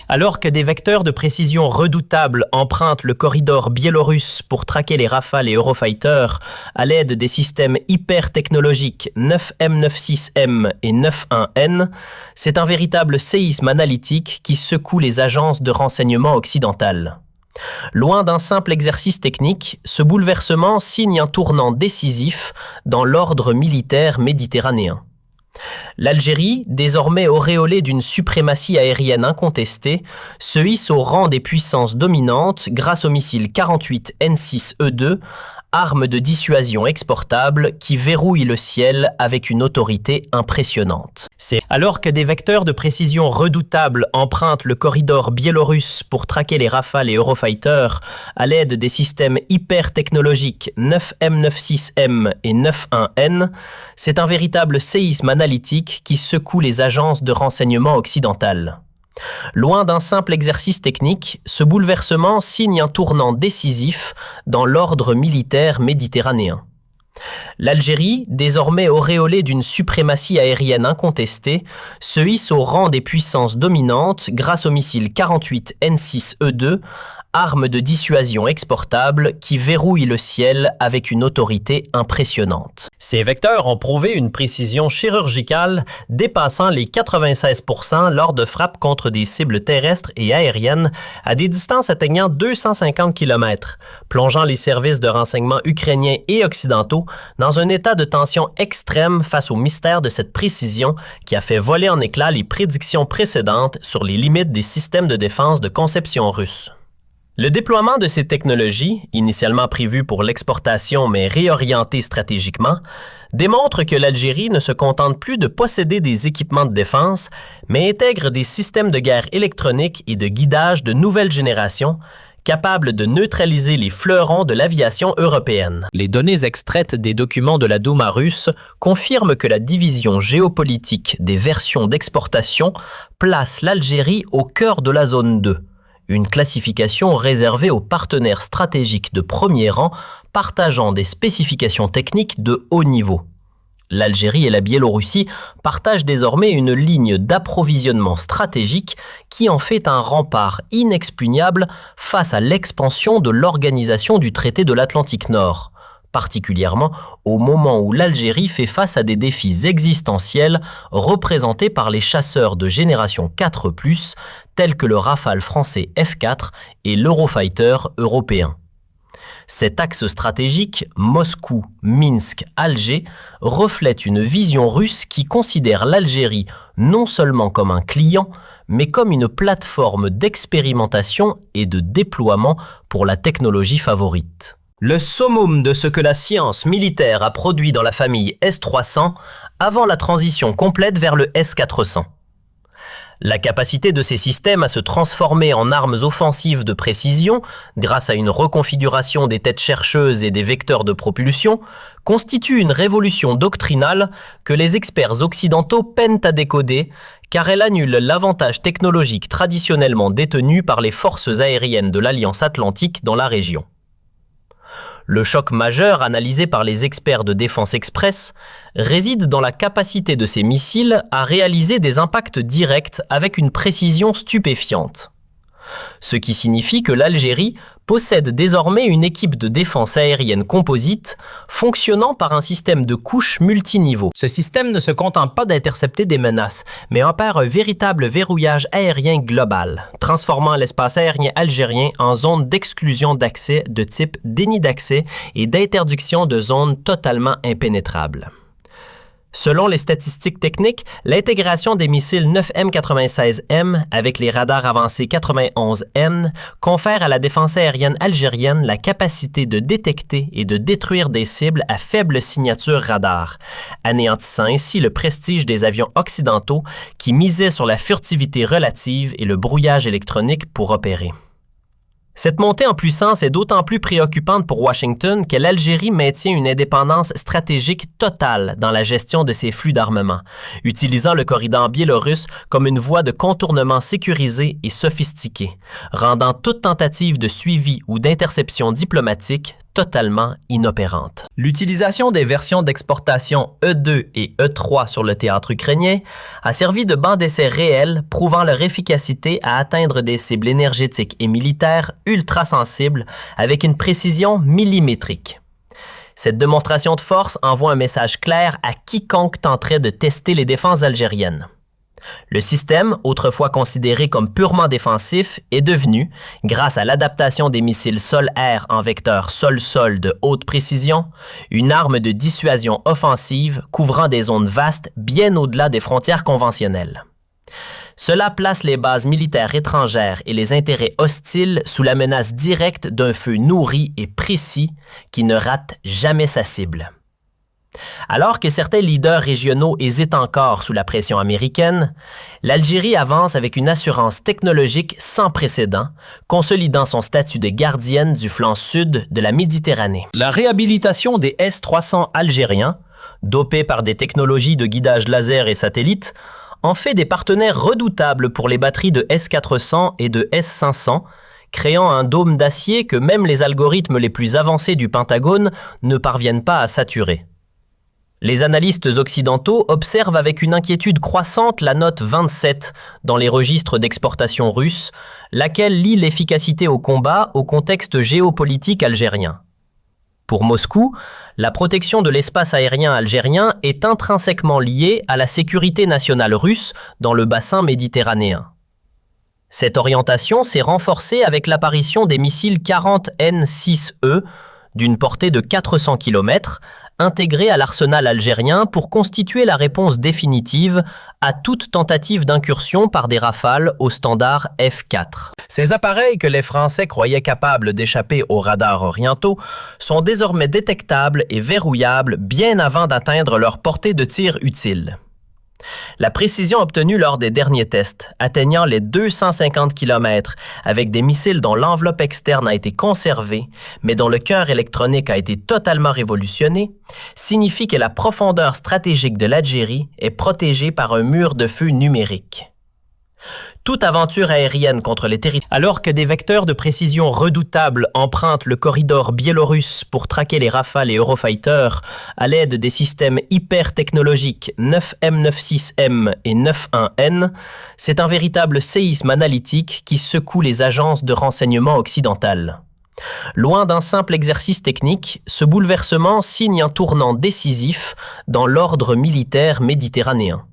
Alors que des vecteurs de précision redoutables empruntent le corridor biélorusse pour traquer les Rafale et Eurofighter à l'aide des systèmes hyper technologiques 9M96M et 91N, c'est un véritable séisme analytique qui secoue les agences de renseignement occidentales. Loin d'un simple exercice technique, ce bouleversement signe un tournant décisif dans l'ordre militaire méditerranéen. L'Algérie, désormais auréolée d'une suprématie aérienne incontestée, se hisse au rang des puissances dominantes grâce au missile 48 N6E2, arme de dissuasion exportable qui verrouille le ciel avec une autorité impressionnante. Alors que des vecteurs de précision redoutables empruntent le corridor biélorusse pour traquer les Rafale et Eurofighter à l'aide des systèmes hyper technologiques 9M96M et 91N, c'est un véritable séisme analytique qui secoue les agences de renseignement occidentales. Loin d'un simple exercice technique, ce bouleversement signe un tournant décisif dans l'ordre militaire méditerranéen. L'Algérie, désormais auréolée d'une suprématie aérienne incontestée, se hisse au rang des puissances dominantes grâce au missile 48 N6E2, arme de dissuasion exportable qui verrouille le ciel avec une autorité impressionnante. Ces vecteurs ont prouvé une précision chirurgicale dépassant les 96% lors de frappes contre des cibles terrestres et aériennes à des distances atteignant 250 km, plongeant les services de renseignement ukrainiens et occidentaux dans un état de tension extrême face au mystère de cette précision qui a fait voler en éclats les prédictions précédentes sur les limites des systèmes de défense de conception russe. Le déploiement de ces technologies, initialement prévues pour l'exportation mais réorientées stratégiquement, démontre que l'Algérie ne se contente plus de posséder des équipements de défense, mais intègre des systèmes de guerre électronique et de guidage de nouvelle génération, capables de neutraliser les fleurons de l'aviation européenne. Les données extraites des documents de la Douma russe confirment que la division géopolitique des versions d'exportation place l'Algérie au cœur de la zone 2. Une classification réservée aux partenaires stratégiques de premier rang partageant des spécifications techniques de haut niveau. L'Algérie et la Biélorussie partagent désormais une ligne d'approvisionnement stratégique qui en fait un rempart inexpugnable face à l'expansion de l'Organisation du traité de l'Atlantique Nord, particulièrement au moment où l'Algérie fait face à des défis existentiels représentés par les chasseurs de génération 4+, tels que le Rafale français F4 et l'Eurofighter européen. Cet axe stratégique, Moscou-Minsk-Alger, reflète une vision russe qui considère l'Algérie non seulement comme un client, mais comme une plateforme d'expérimentation et de déploiement pour la technologie favorite. Le summum de ce que la science militaire a produit dans la famille S-300 avant la transition complète vers le S-400. La capacité de ces systèmes à se transformer en armes offensives de précision, grâce à une reconfiguration des têtes chercheuses et des vecteurs de propulsion, constitue une révolution doctrinale que les experts occidentaux peinent à décoder, car elle annule l'avantage technologique traditionnellement détenu par les forces aériennes de l'Alliance Atlantique dans la région. Le choc majeur analysé par les experts de Défense Express réside dans la capacité de ces missiles à réaliser des impacts directs avec une précision stupéfiante. Ce qui signifie que l'Algérie possède désormais une équipe de défense aérienne composite fonctionnant par un système de couches multiniveaux. Ce système ne se contente pas d'intercepter des menaces, mais opère un véritable verrouillage aérien global, transformant l'espace aérien algérien en zone d'exclusion d'accès de type déni d'accès et d'interdiction de zones totalement impénétrables. Selon les statistiques techniques, l'intégration des missiles 9M96M avec les radars avancés 91N confère à la défense aérienne algérienne la capacité de détecter et de détruire des cibles à faible signature radar, anéantissant ainsi le prestige des avions occidentaux qui misaient sur la furtivité relative et le brouillage électronique pour opérer. Cette montée en puissance est d'autant plus préoccupante pour Washington que l'Algérie maintient une indépendance stratégique totale dans la gestion de ses flux d'armement, utilisant le corridor biélorusse comme une voie de contournement sécurisée et sophistiquée, rendant toute tentative de suivi ou d'interception diplomatique totalement inopérante. L'utilisation des versions d'exportation E2 et E3 sur le théâtre ukrainien a servi de banc d'essai réel prouvant leur efficacité à atteindre des cibles énergétiques et militaires ultra sensibles avec une précision millimétrique. Cette démonstration de force envoie un message clair à quiconque tenterait de tester les défenses algériennes. Le système, autrefois considéré comme purement défensif, est devenu, grâce à l'adaptation des missiles sol-air en vecteur sol-sol de haute précision, une arme de dissuasion offensive couvrant des zones vastes bien au-delà des frontières conventionnelles. Cela place les bases militaires étrangères et les intérêts hostiles sous la menace directe d'un feu nourri et précis qui ne rate jamais sa cible. Alors que certains leaders régionaux hésitent encore sous la pression américaine, l'Algérie avance avec une assurance technologique sans précédent, consolidant son statut de gardienne du flanc sud de la Méditerranée. La réhabilitation des S-300 algériens, dopés par des technologies de guidage laser et satellite, en fait des partenaires redoutables pour les batteries de S-400 et de S-500, créant un dôme d'acier que même les algorithmes les plus avancés du Pentagone ne parviennent pas à saturer. Les analystes occidentaux observent avec une inquiétude croissante la note 27 dans les registres d'exportation russes, laquelle lie l'efficacité au combat au contexte géopolitique algérien. Pour Moscou, la protection de l'espace aérien algérien est intrinsèquement liée à la sécurité nationale russe dans le bassin méditerranéen. Cette orientation s'est renforcée avec l'apparition des missiles 40N6E, d'une portée de 400 km, intégrés à l'arsenal algérien pour constituer la réponse définitive à toute tentative d'incursion par des rafales au standard F4. Ces appareils que les Français croyaient capables d'échapper aux radars orientaux sont désormais détectables et verrouillables bien avant d'atteindre leur portée de tir utile. La précision obtenue lors des derniers tests, atteignant les 250 km avec des missiles dont l'enveloppe externe a été conservée, mais dont le cœur électronique a été totalement révolutionné, signifie que la profondeur stratégique de l'Algérie est protégée par un mur de feu numérique. Toute aventure aérienne contre les territoires. Alors que des vecteurs de précision redoutables empruntent le corridor biélorusse pour traquer les Rafales et Eurofighter à l'aide des systèmes hyper technologiques 9M96M et 91N, c'est un véritable séisme analytique qui secoue les agences de renseignement occidentales. Loin d'un simple exercice technique, ce bouleversement signe un tournant décisif dans l'ordre militaire méditerranéen.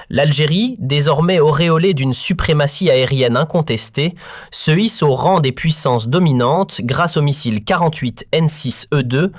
L'Algérie, désormais auréolée d'une suprématie aérienne incontestée, se hisse au rang des puissances dominantes grâce au missile 48N6E2,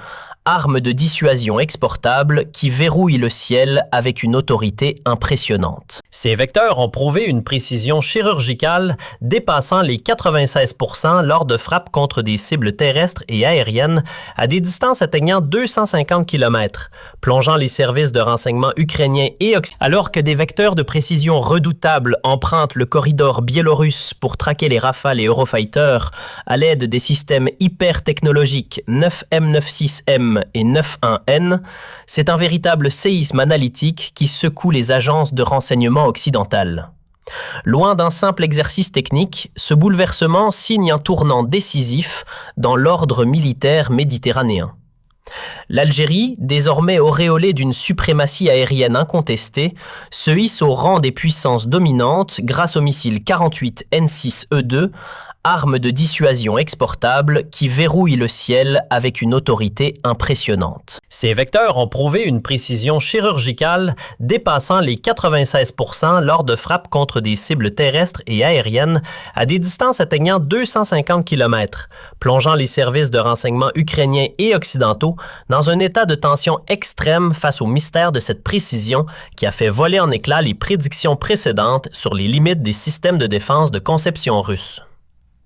arme de dissuasion exportable qui verrouille le ciel avec une autorité impressionnante. Ces vecteurs ont prouvé une précision chirurgicale dépassant les 96% lors de frappes contre des cibles terrestres et aériennes à des distances atteignant 250 km, plongeant les services de renseignement ukrainiens et occidentaux. Alors que des vecteurs de précision redoutables empruntent le corridor biélorusse pour traquer les Rafales et Eurofighter à l'aide des systèmes hyper technologiques 9M96M et 91N, c'est un véritable séisme analytique qui secoue les agences de renseignement occidentales. Loin d'un simple exercice technique, ce bouleversement signe un tournant décisif dans l'ordre militaire méditerranéen. L'Algérie, désormais auréolée d'une suprématie aérienne incontestée, se hisse au rang des puissances dominantes grâce au missile 48N6E2, arme de dissuasion exportable qui verrouille le ciel avec une autorité impressionnante. Ces vecteurs ont prouvé une précision chirurgicale dépassant les 96% lors de frappes contre des cibles terrestres et aériennes à des distances atteignant 250 km, plongeant les services de renseignement ukrainiens et occidentaux dans un état de tension extrême face au mystère de cette précision qui a fait voler en éclats les prédictions précédentes sur les limites des systèmes de défense de conception russe.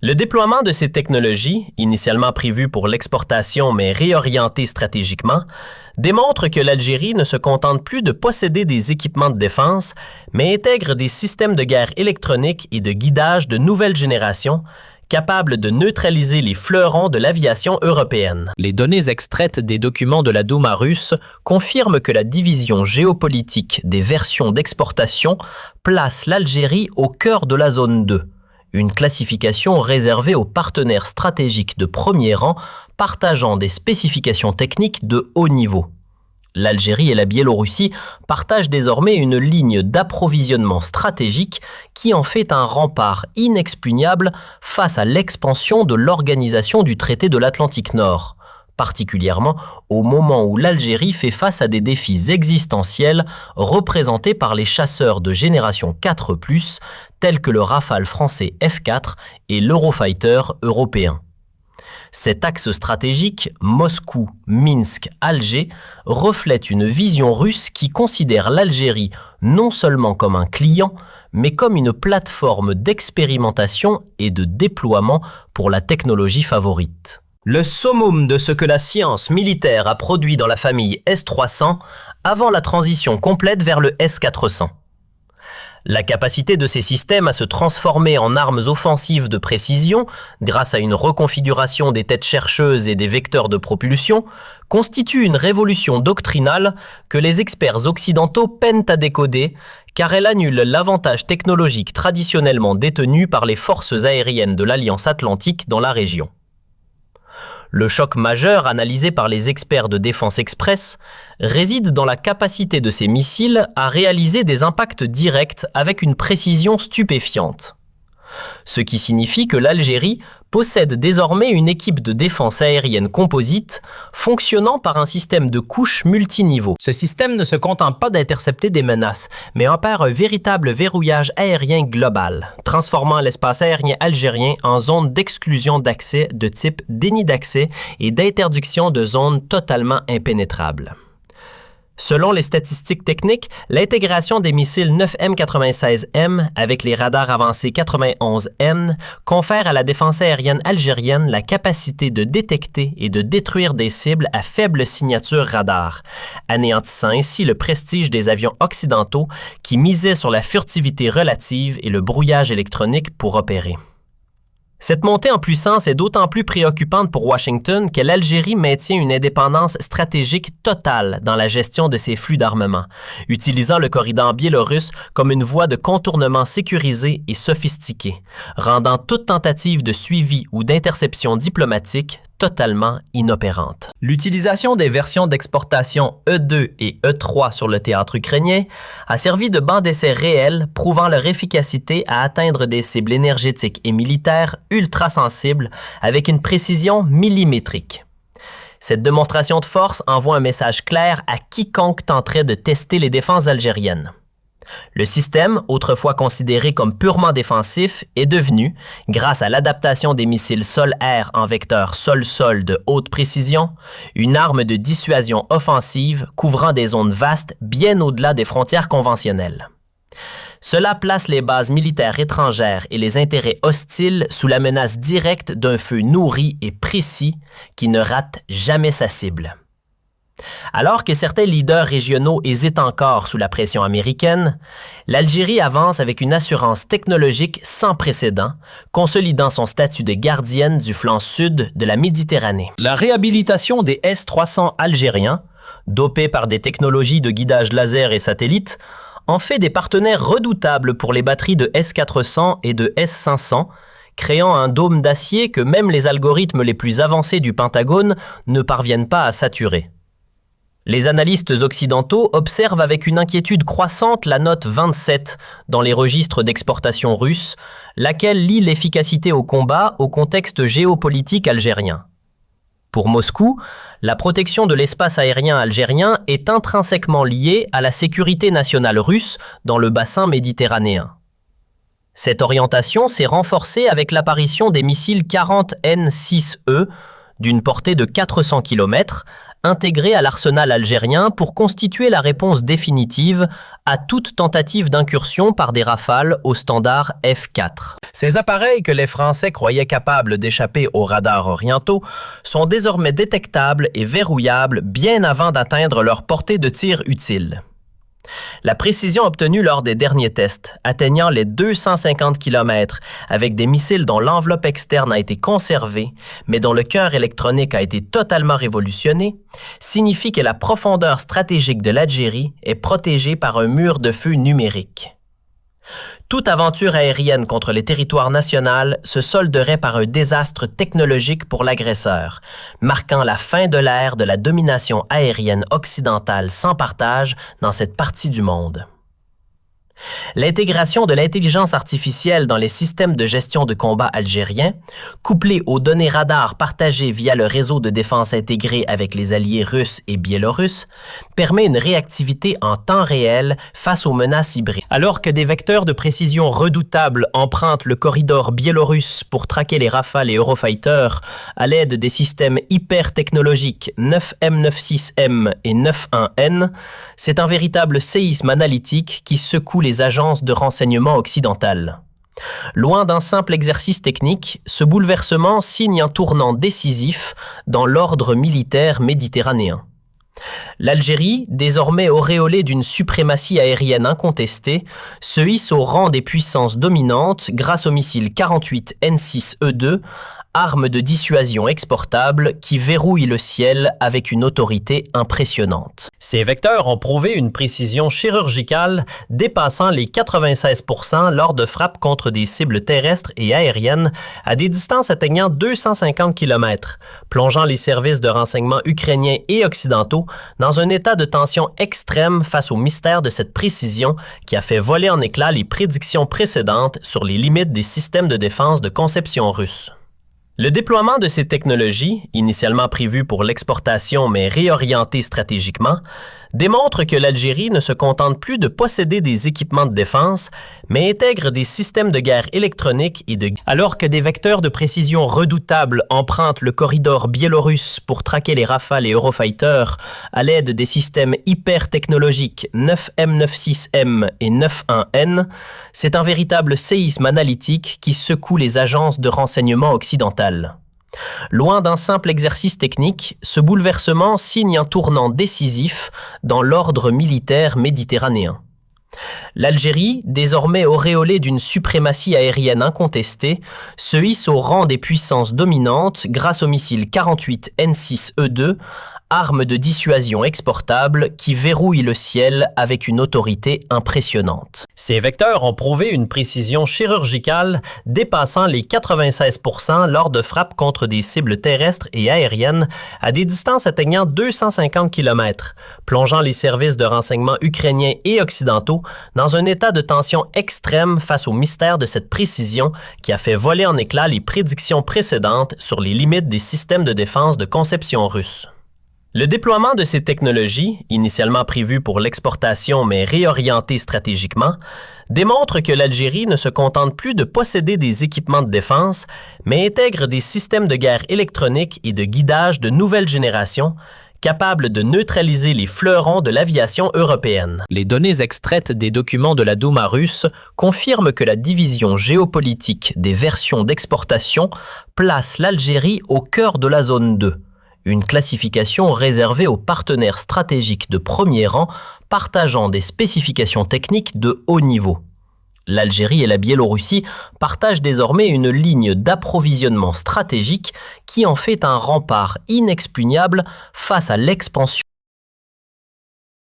Le déploiement de ces technologies, initialement prévues pour l'exportation mais réorientées stratégiquement, démontre que l'Algérie ne se contente plus de posséder des équipements de défense, mais intègre des systèmes de guerre électronique et de guidage de nouvelle génération, capables de neutraliser les fleurons de l'aviation européenne. Les données extraites des documents de la Douma russe confirment que la division géopolitique des versions d'exportation place l'Algérie au cœur de la zone 2, une classification réservée aux partenaires stratégiques de premier rang partageant des spécifications techniques de haut niveau. L'Algérie et la Biélorussie partagent désormais une ligne d'approvisionnement stratégique qui en fait un rempart inexpugnable face à l'expansion de l'Organisation du traité de l'Atlantique Nord, particulièrement au moment où l'Algérie fait face à des défis existentiels représentés par les chasseurs de génération 4+, tels que le Rafale français F4 et l'Eurofighter européen. Cet axe stratégique, Moscou, Minsk, Alger, reflète une vision russe qui considère l'Algérie non seulement comme un client, mais comme une plateforme d'expérimentation et de déploiement pour la technologie favorite. Le summum de ce que la science militaire a produit dans la famille S-300 avant la transition complète vers le S-400. La capacité de ces systèmes à se transformer en armes offensives de précision, grâce à une reconfiguration des têtes chercheuses et des vecteurs de propulsion, constitue une révolution doctrinale que les experts occidentaux peinent à décoder, car elle annule l'avantage technologique traditionnellement détenu par les forces aériennes de l'Alliance Atlantique dans la région. Le choc majeur analysé par les experts de Défense Express réside dans la capacité de ces missiles à réaliser des impacts directs avec une précision stupéfiante. Ce qui signifie que l'Algérie possède désormais une équipe de défense aérienne composite fonctionnant par un système de couches multiniveaux. Ce système ne se contente pas d'intercepter des menaces, mais opère un véritable verrouillage aérien global, transformant l'espace aérien algérien en zone d'exclusion d'accès de type déni d'accès et d'interdiction de zones totalement impénétrables. Selon les statistiques techniques, l'intégration des missiles 9M96M avec les radars avancés 91N confère à la défense aérienne algérienne la capacité de détecter et de détruire des cibles à faible signature radar, anéantissant ainsi le prestige des avions occidentaux qui misaient sur la furtivité relative et le brouillage électronique pour opérer. Cette montée en puissance est d'autant plus préoccupante pour Washington que l'Algérie maintient une indépendance stratégique totale dans la gestion de ses flux d'armement, utilisant le corridor biélorusse comme une voie de contournement sécurisée et sophistiquée, rendant toute tentative de suivi ou d'interception diplomatique totalement inopérante. L'utilisation des versions d'exportation E2 et E3 sur le théâtre ukrainien a servi de banc d'essai réel prouvant leur efficacité à atteindre des cibles énergétiques et militaires ultra sensibles avec une précision millimétrique. Cette démonstration de force envoie un message clair à quiconque tenterait de tester les défenses algériennes. Le système, autrefois considéré comme purement défensif, est devenu, grâce à l'adaptation des missiles sol-air en vecteur sol-sol de haute précision, une arme de dissuasion offensive couvrant des zones vastes bien au-delà des frontières conventionnelles. Cela place les bases militaires étrangères et les intérêts hostiles sous la menace directe d'un feu nourri et précis qui ne rate jamais sa cible. Alors que certains leaders régionaux hésitent encore sous la pression américaine, l'Algérie avance avec une assurance technologique sans précédent, consolidant son statut de gardienne du flanc sud de la Méditerranée. La réhabilitation des S-300 algériens, dopés par des technologies de guidage laser et satellite, en fait des partenaires redoutables pour les batteries de S-400 et de S-500, créant un dôme d'acier que même les algorithmes les plus avancés du Pentagone ne parviennent pas à saturer. Les analystes occidentaux observent avec une inquiétude croissante la note 27 dans les registres d'exportation russes, laquelle lie l'efficacité au combat au contexte géopolitique algérien. Pour Moscou, la protection de l'espace aérien algérien est intrinsèquement liée à la sécurité nationale russe dans le bassin méditerranéen. Cette orientation s'est renforcée avec l'apparition des missiles 40N6E d'une portée de 400 km, intégrés à l'arsenal algérien pour constituer la réponse définitive à toute tentative d'incursion par des rafales au standard F4. Ces appareils que les Français croyaient capables d'échapper aux radars orientaux sont désormais détectables et verrouillables bien avant d'atteindre leur portée de tir utile. La précision obtenue lors des derniers tests, atteignant les 250 km avec des missiles dont l'enveloppe externe a été conservée, mais dont le cœur électronique a été totalement révolutionné, signifie que la profondeur stratégique de l'Algérie est protégée par un mur de feu numérique. Toute aventure aérienne contre les territoires nationaux se solderait par un désastre technologique pour l'agresseur, marquant la fin de l'ère de la domination aérienne occidentale sans partage dans cette partie du monde. L'intégration de l'intelligence artificielle dans les systèmes de gestion de combat algériens, couplée aux données radars partagées via le réseau de défense intégré avec les alliés russes et biélorusses, permet une réactivité en temps réel face aux menaces hybrides. Alors que des vecteurs de précision redoutables empruntent le corridor biélorusse pour traquer les Rafale et Eurofighter à l'aide des systèmes hyper technologiques 9M96M et 91N, c'est un véritable séisme analytique qui secoue les agences de renseignement occidentales. Loin d'un simple exercice technique, ce bouleversement signe un tournant décisif dans l'ordre militaire méditerranéen. L'Algérie, désormais auréolée d'une suprématie aérienne incontestée, se hisse au rang des puissances dominantes grâce au missile 48 N6E2, arme de dissuasion exportable qui verrouille le ciel avec une autorité impressionnante. Ces vecteurs ont prouvé une précision chirurgicale dépassant les 96% lors de frappes contre des cibles terrestres et aériennes à des distances atteignant 250 km, plongeant les services de renseignement ukrainiens et occidentaux dans un état de tension extrême face au mystère de cette précision qui a fait voler en éclats les prédictions précédentes sur les limites des systèmes de défense de conception russe. Le déploiement de ces technologies, initialement prévues pour l'exportation mais réorientées stratégiquement, démontre que l'Algérie ne se contente plus de posséder des équipements de défense, mais intègre des systèmes de guerre électronique et de... Alors que des vecteurs de précision redoutables empruntent le corridor biélorusse pour traquer les Rafale et Eurofighter à l'aide des systèmes hyper technologiques 9M96M et 91N, c'est un véritable séisme analytique qui secoue les agences de renseignement occidentales. Loin d'un simple exercice technique, ce bouleversement signe un tournant décisif dans l'ordre militaire méditerranéen. L'Algérie, désormais auréolée d'une suprématie aérienne incontestée, se hisse au rang des puissances dominantes grâce au missile 48 N6E2, arme de dissuasion exportable qui verrouille le ciel avec une autorité impressionnante. Ces vecteurs ont prouvé une précision chirurgicale dépassant les 96% lors de frappes contre des cibles terrestres et aériennes à des distances atteignant 250 km, plongeant les services de renseignement ukrainiens et occidentaux dans un état de tension extrême face au mystère de cette précision qui a fait voler en éclats les prédictions précédentes sur les limites des systèmes de défense de conception russe. Le déploiement de ces technologies, initialement prévues pour l'exportation mais réorientées stratégiquement, démontre que l'Algérie ne se contente plus de posséder des équipements de défense, mais intègre des systèmes de guerre électronique et de guidage de nouvelle génération, capables de neutraliser les fleurons de l'aviation européenne. Les données extraites des documents de la Douma russe confirment que la division géopolitique des versions d'exportation place l'Algérie au cœur de la zone 2. Une classification réservée aux partenaires stratégiques de premier rang partageant des spécifications techniques de haut niveau. L'Algérie et la Biélorussie partagent désormais une ligne d'approvisionnement stratégique qui en fait un rempart inexpugnable face à l'expansion